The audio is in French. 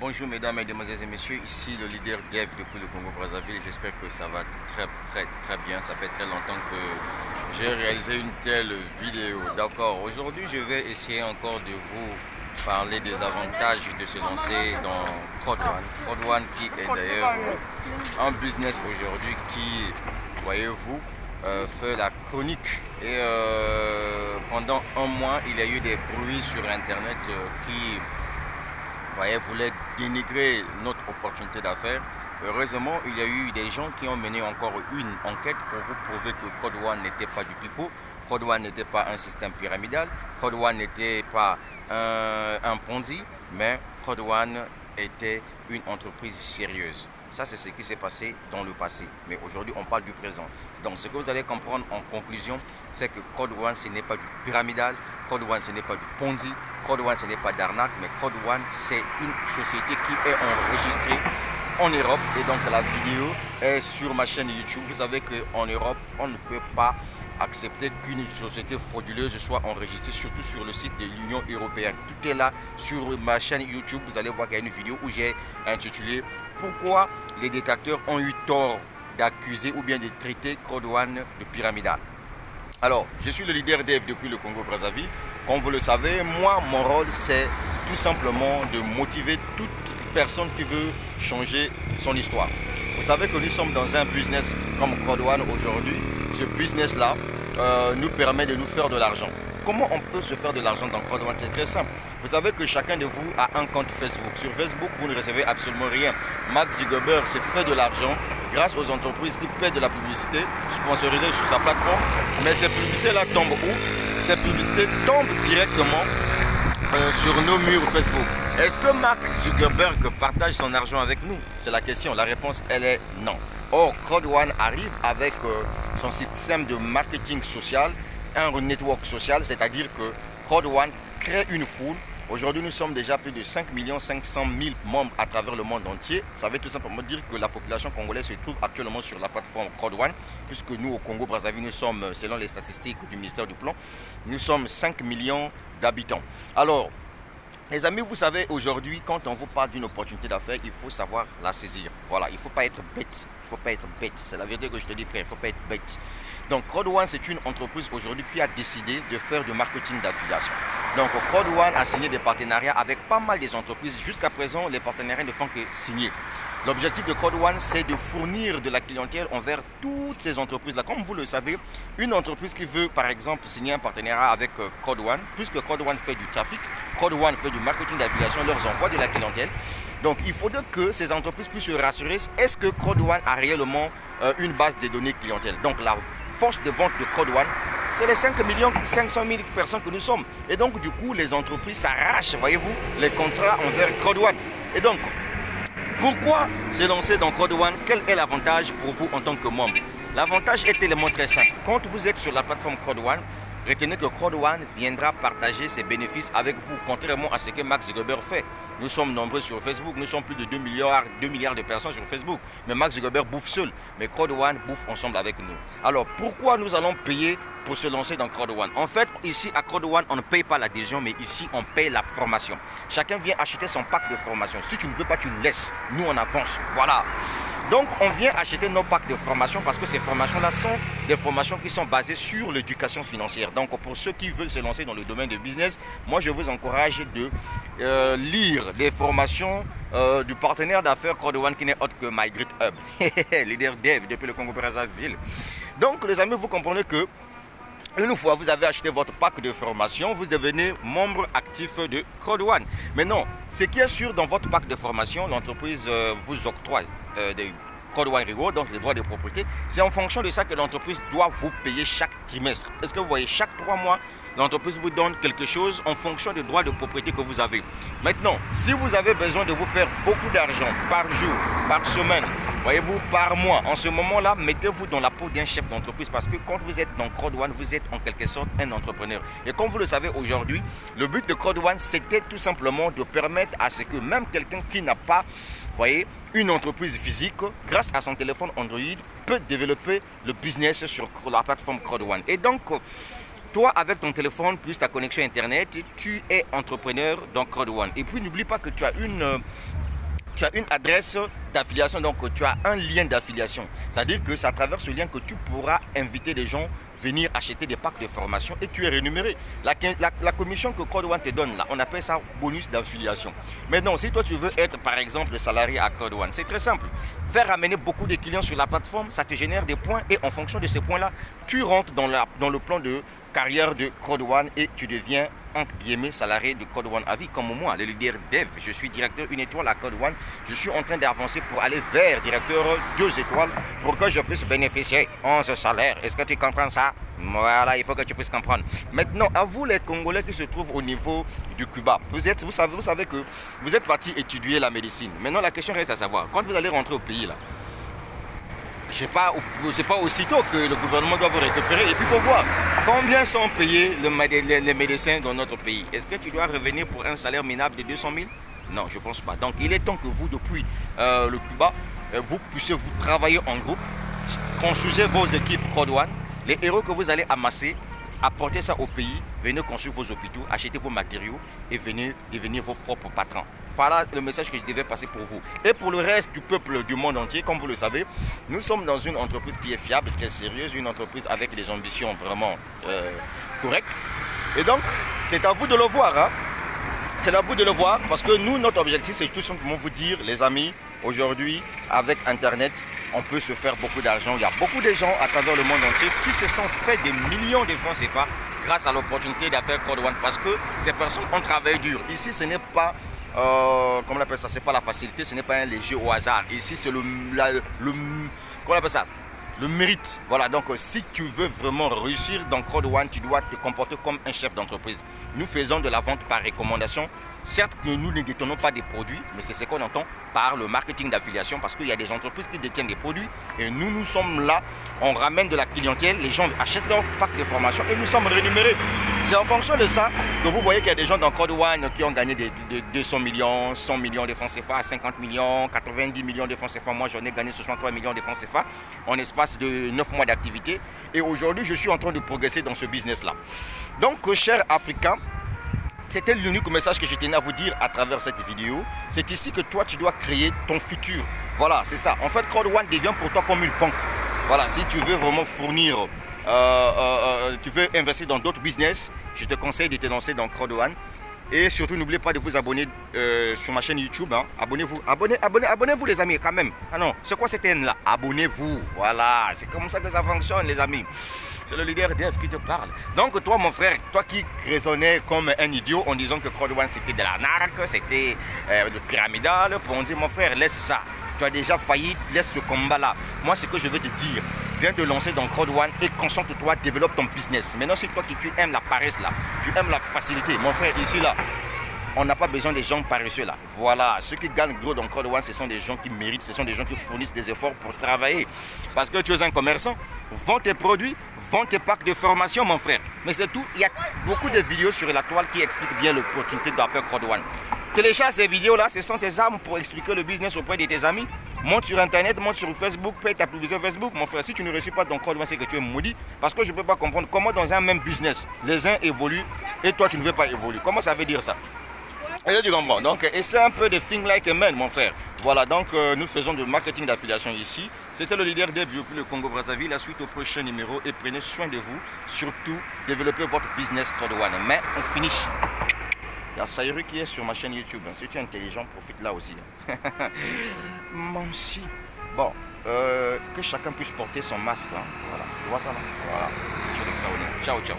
Bonjour mesdames, mesdemoiselles et messieurs, ici le leader Dev depuis le Congo-Brazzaville. J'espère que ça va très bien. Ça fait très longtemps que j'ai réalisé une telle vidéo. D'accord, aujourd'hui je vais essayer encore de vous parler des avantages de se lancer dans CrodeOne. CrodeOne qui est d'ailleurs un business aujourd'hui qui, voyez-vous, fait la chronique. Et pendant un mois, il y a eu des bruits sur Internet qui voulait dénigrer notre opportunité d'affaires. Heureusement, il y a eu des gens qui ont mené encore une enquête pour vous prouver que CrodeOne n'était pas du pipeau, CrodeOne n'était pas un système pyramidal, CrodeOne n'était pas un Ponzi, mais CrodeOne était une entreprise sérieuse. Ça, c'est ce qui s'est passé dans le passé. Mais aujourd'hui, on parle du présent. Donc, ce que vous allez comprendre en conclusion, c'est que CrodeOne, ce n'est pas du pyramidal, CrodeOne, ce n'est pas du Ponzi, CrodeOne, ce n'est pas d'arnaque, mais CrodeOne, c'est une société qui est enregistrée en Europe. Et donc, la vidéo est sur ma chaîne YouTube. Vous savez qu'en Europe, on ne peut pas accepter qu'une société frauduleuse soit enregistrée, surtout sur le site de l'Union européenne. Tout est là sur ma chaîne YouTube. Vous allez voir qu'il y a une vidéo où j'ai intitulé « Pourquoi les détracteurs ont eu tort d'accuser ou bien de traiter CrodeOne de pyramidal ». Alors, je suis le leader Dev depuis le Congo-Brazzaville. Comme vous le savez, moi, mon rôle, c'est tout simplement de motiver toute personne qui veut changer son histoire. Vous savez que nous sommes dans un business comme CrodeOne aujourd'hui. Ce business-là nous permet de nous faire de l'argent. Comment on peut se faire de l'argent dans CrodeOne? C'est très simple. Vous savez que chacun de vous a un compte Facebook. Sur Facebook, vous ne recevez absolument rien. Mark Zuckerberg s'est fait de l'argent grâce aux entreprises qui paient de la publicité sponsorisée sur sa plateforme. Mais ces publicités-là tombent où? Ces publicités tombent directement sur nos murs Facebook. Est-ce que Mark Zuckerberg partage son argent avec nous? C'est la question. La réponse, elle est non. Or, CrodeOne arrive avec son système de marketing social, un network social, c'est-à-dire que CrodeOne crée une foule. Aujourd'hui, nous sommes déjà plus de 5 500 000 membres à travers le monde entier. Ça veut tout simplement dire que la population congolaise se trouve actuellement sur la plateforme CrodeOne, puisque nous, au Congo-Brazzaville, nous sommes, selon les statistiques du ministère du Plan, nous sommes 5 millions d'habitants. Alors, les amis, vous savez, aujourd'hui, quand on vous parle d'une opportunité d'affaires, il faut savoir la saisir. Voilà, il ne faut pas être bête. Il ne faut pas être bête. C'est la vérité que je te dis, frère. Il ne faut pas être bête. Donc, CrodeOne, c'est une entreprise aujourd'hui qui a décidé de faire du marketing d'affiliation. Donc, CrodeOne a signé des partenariats avec pas mal des entreprises. Jusqu'à présent, les partenariats ne font que signer. L'objectif de CrodeOne, c'est de fournir de la clientèle envers toutes ces entreprises-là. Comme vous le savez, une entreprise qui veut, par exemple, signer un partenariat avec CrodeOne, puisque CrodeOne fait du trafic, CrodeOne fait du marketing d'affiliation, leur envoie de la clientèle. Donc, il faudrait que ces entreprises puissent se rassurer, est-ce que CrodeOne a réellement une base de données clientèle? Donc, la force de vente de CrodeOne, c'est les 5 500 000 personnes que nous sommes. Et donc, du coup, les entreprises s'arrachent, voyez-vous, les contrats envers CrodeOne. Et donc, pourquoi se lancer dans CrodeOne? Quel est l'avantage pour vous en tant que membre? L'avantage est tellement très simple. Quand vous êtes sur la plateforme CrodeOne, retenez que CrodeOne viendra partager ses bénéfices avec vous, contrairement à ce que Mark Zuckerberg fait. Nous sommes nombreux sur Facebook, nous sommes plus de 2 milliards de personnes sur Facebook. Mais Mark Zuckerberg bouffe seul, mais CrodeOne bouffe ensemble avec nous. Alors, pourquoi nous allons payer pour se lancer dans CrodeOne? En fait, ici à CrodeOne, on ne paye pas l'adhésion, mais ici, on paye la formation. Chacun vient acheter son pack de formation. Si tu ne veux pas, tu le laisses. Nous, on avance. Voilà. Donc, on vient acheter nos packs de formation parce que ces formations-là sont des formations qui sont basées sur l'éducation financière. Donc, pour ceux qui veulent se lancer dans le domaine du business, moi, je vous encourage de lire des formations du partenaire d'affaires CrodeOne qui n'est autre que MyGreatHub, leader Dev depuis le Congo-Brazzaville. Donc, les amis, vous comprenez que une fois vous avez acheté votre pack de formation, vous devenez membre actif de CrodeOne. Mais non, ce qui est sûr dans votre pack de formation, l'entreprise vous octroie des CrodeOne Reward, donc les droits de propriété. C'est en fonction de ça que l'entreprise doit vous payer chaque trimestre. Est-ce que vous voyez, chaque 3 mois, l'entreprise vous donne quelque chose en fonction des droits de propriété que vous avez. Maintenant, si vous avez besoin de vous faire beaucoup d'argent par jour, par semaine, voyez-vous, par mois, en ce moment-là, mettez-vous dans la peau d'un chef d'entreprise parce que quand vous êtes dans CrodeOne, vous êtes en quelque sorte un entrepreneur. Et comme vous le savez aujourd'hui, le but de CrodeOne, c'était tout simplement de permettre à ce que même quelqu'un qui n'a pas, voyez, une entreprise physique, grâce à son téléphone Android, peut développer le business sur la plateforme CrodeOne. Et donc, toi, avec ton téléphone plus ta connexion Internet, tu es entrepreneur dans CrodeOne. Et puis, n'oublie pas que tu as une tu as une adresse d'affiliation, donc tu as un lien d'affiliation. C'est-à-dire que c'est à travers ce lien que tu pourras inviter des gens venir acheter des packs de formation et tu es rémunéré. La commission que Code One te donne là, on appelle ça bonus d'affiliation. Maintenant, si toi tu veux être par exemple salarié à Code One, c'est très simple. Faire amener beaucoup de clients sur la plateforme, ça te génère des points et en fonction de ces points-là, tu rentres dans le plan de carrière de Code One et tu deviens entre guillemets salarié de Code One à vie comme moi, le leader dev. Je suis directeur 1 étoile à Code One. Je suis en train d'avancer pour aller vers directeur 2 étoiles pour que je puisse bénéficier de ce salaire. Est-ce que tu comprends ça? Voilà, il faut que tu puisses comprendre. Maintenant, à vous les Congolais qui se trouvent au niveau du Cuba, vous savez que vous êtes parti étudier la médecine. Maintenant, la question reste à savoir, quand vous allez rentrer au pays là, c'est pas aussitôt que le gouvernement doit vous récupérer. Et puis il faut voir combien sont payés les médecins dans notre pays. Est-ce que tu dois revenir pour un salaire minable de 200 000? Non, je ne pense pas. Donc il est temps que vous, depuis le Cuba, vous puissiez vous travailler en groupe, construisez vos équipes Code One, les héros que vous allez amasser, apportez ça au pays, venez construire vos hôpitaux, achetez vos matériaux et venez devenir vos propres patrons. Voilà le message que je devais passer pour vous. Et pour le reste du peuple du monde entier, comme vous le savez, nous sommes dans une entreprise qui est fiable, très sérieuse, une entreprise avec des ambitions vraiment correctes. Et donc, c'est à vous de le voir. Hein? C'est à vous de le voir parce que nous, notre objectif, c'est tout simplement vous dire, les amis, aujourd'hui, avec Internet, on peut se faire beaucoup d'argent. Il y a beaucoup de gens à travers le monde entier qui se sont fait des millions de francs CFA grâce à l'opportunité d'affaires Code One parce que ces personnes ont travaillé dur. Ici, ce n'est pas... comment on appelle ça, c'est pas la facilité, ce n'est pas un léger au hasard. Ici, c'est comment on appelle ça, le mérite. Voilà, donc si tu veux vraiment réussir dans Code One, tu dois te comporter comme un chef d'entreprise. Nous faisons de la vente par recommandation. Certes que nous ne détenons pas des produits, mais c'est ce qu'on entend par le marketing d'affiliation parce qu'il y a des entreprises qui détiennent des produits et nous sommes là, on ramène de la clientèle, les gens achètent leur pack de formation et nous sommes rémunérés. C'est en fonction de ça que vous voyez qu'il y a des gens dans Code One qui ont gagné des 200 millions, 100 millions de francs CFA, 50 millions, 90 millions de francs CFA. Moi, j'en ai gagné 63 millions de francs CFA en espace de 9 mois d'activité. Et aujourd'hui, je suis en train de progresser dans ce business-là. Donc, chers Africains, c'était l'unique message que je tenais à vous dire à travers cette vidéo. C'est ici que toi, tu dois créer ton futur. Voilà, c'est ça. En fait, Code One devient pour toi comme une banque. Voilà, si tu veux vraiment fournir, tu veux investir dans d'autres business, je te conseille de te lancer dans Code One. Et surtout, n'oubliez pas de vous abonner sur ma chaîne YouTube. Hein. Abonnez-vous. Abonnez-vous, les amis, quand même. Ah non, c'est quoi cette haine-là? Abonnez-vous. Voilà, c'est comme ça que ça fonctionne, les amis. C'est le leader dev qui te parle. Donc, toi, mon frère, toi qui raisonnais comme un idiot en disant que Code One, c'était de l'arnaque, c'était pyramidal, pour dire, mon frère, laisse ça. Tu as déjà failli, laisse ce combat-là. Moi, ce que je veux te dire, viens te lancer dans Code One et concentre-toi, développe ton business. Maintenant, si toi qui tu aimes la paresse là, tu aimes la facilité, mon frère, ici là, on n'a pas besoin des gens paresseux là. Voilà, ceux qui gagnent gros dans Code One, ce sont des gens qui méritent, ce sont des gens qui fournissent des efforts pour travailler. Parce que tu es un commerçant, vends tes produits, vends tes packs de formation, mon frère. Mais c'est tout, il y a beaucoup de vidéos sur la toile qui expliquent bien l'opportunité de faire Code One. Télécharge ces vidéos-là, ce sont tes armes pour expliquer le business auprès de tes amis. Monte sur Internet, monte sur Facebook, paye ta publicité Facebook. Mon frère, si tu ne réussis pas ton Code One, c'est que tu es maudit. Parce que je ne peux pas comprendre comment dans un même business, les uns évoluent et toi, tu ne veux pas évoluer. Comment ça veut dire ça? Et tu comprends. Donc, essaie un peu de think like a man, mon frère. Voilà, donc nous faisons du marketing d'affiliation ici. C'était le leader des depuis le Congo-Brazzaville. La suite au prochain numéro et prenez soin de vous. Surtout, développez votre business Code One. Mais on finit. Il y a Sayuri qui est sur ma chaîne YouTube. Si tu es intelligent, profite là aussi. Mon si. Bon, que chacun puisse porter son masque. Hein. Voilà, tu vois ça là? Voilà, c'est ça. Ciao, ciao.